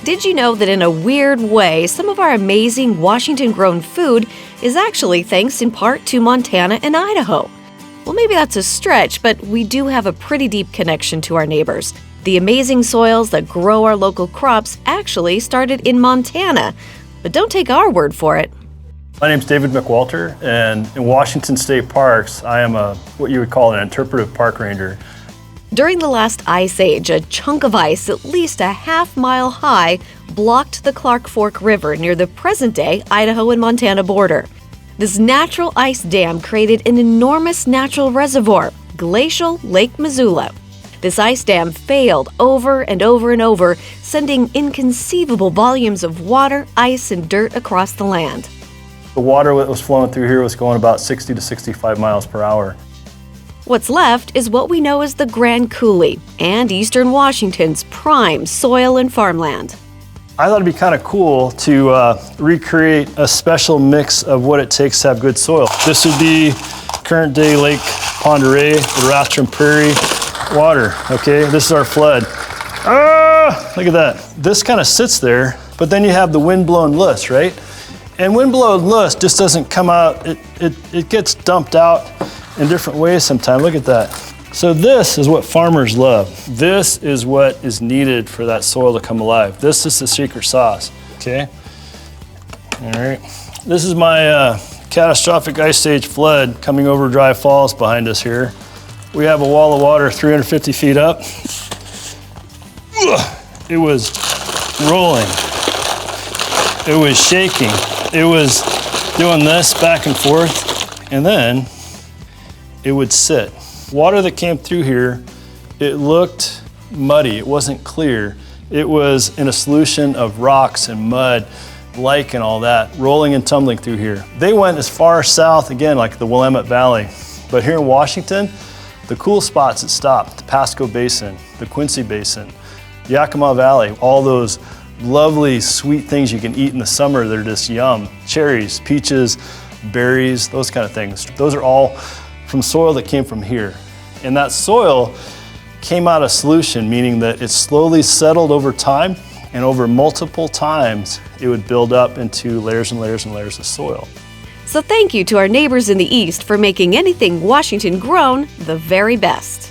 Did you know that in a weird way, some of our amazing Washington-grown food is actually thanks in part to Montana and Idaho? Well, maybe that's a stretch, but we do have a pretty deep connection to our neighbors. The amazing soils that grow our local crops actually started in Montana. But don't take our word for it. My name's David McWalter, and in Washington State Parks, I am what you would call an interpretive park ranger. During the last ice age, a chunk of ice at least a half-mile high blocked the Clark Fork River near the present-day Idaho and Montana border. This natural ice dam created an enormous natural reservoir, Glacial Lake Missoula. This ice dam failed over and over and over, sending inconceivable volumes of water, ice, and dirt across the land. The water that was flowing through here was going about 60 to 65 miles per hour. What's left is what we know as the Grand Coulee and eastern Washington's prime soil and farmland. I thought it'd be kind of cool to recreate a special mix of what it takes to have good soil. This would be current day Lake Pend Oreille, the Rathdrum Prairie water, okay? This is our flood. Look at that. This kind of sits there, but then you have the wind-blown loess, right? And wind-blown loess just doesn't come out, it gets dumped out in different ways sometimes. Look at that. So this is what farmers love. This is what is needed for that soil to come alive. This is the secret sauce, okay? All right. This is my catastrophic ice age flood coming over Dry Falls behind us here. We have a wall of water 350 feet up. It was rolling. It was shaking. It was doing this back and forth, and then it would sit. Water that came through here, it looked muddy. It wasn't clear. It was in a solution of rocks and mud, lake and all that, rolling and tumbling through here. They went as far south, again, like the Willamette Valley. But here in Washington, the cool spots it stopped, the Pasco Basin, the Quincy Basin, Yakima Valley, all those lovely sweet things you can eat in the summer. They're just yum. Cherries, peaches, berries, those kind of things. Those are all from soil that came from here. And that soil came out of solution, meaning that it slowly settled over time, and over multiple times, it would build up into layers and layers and layers of soil. So thank you to our neighbors in the East for making anything Washington grown the very best.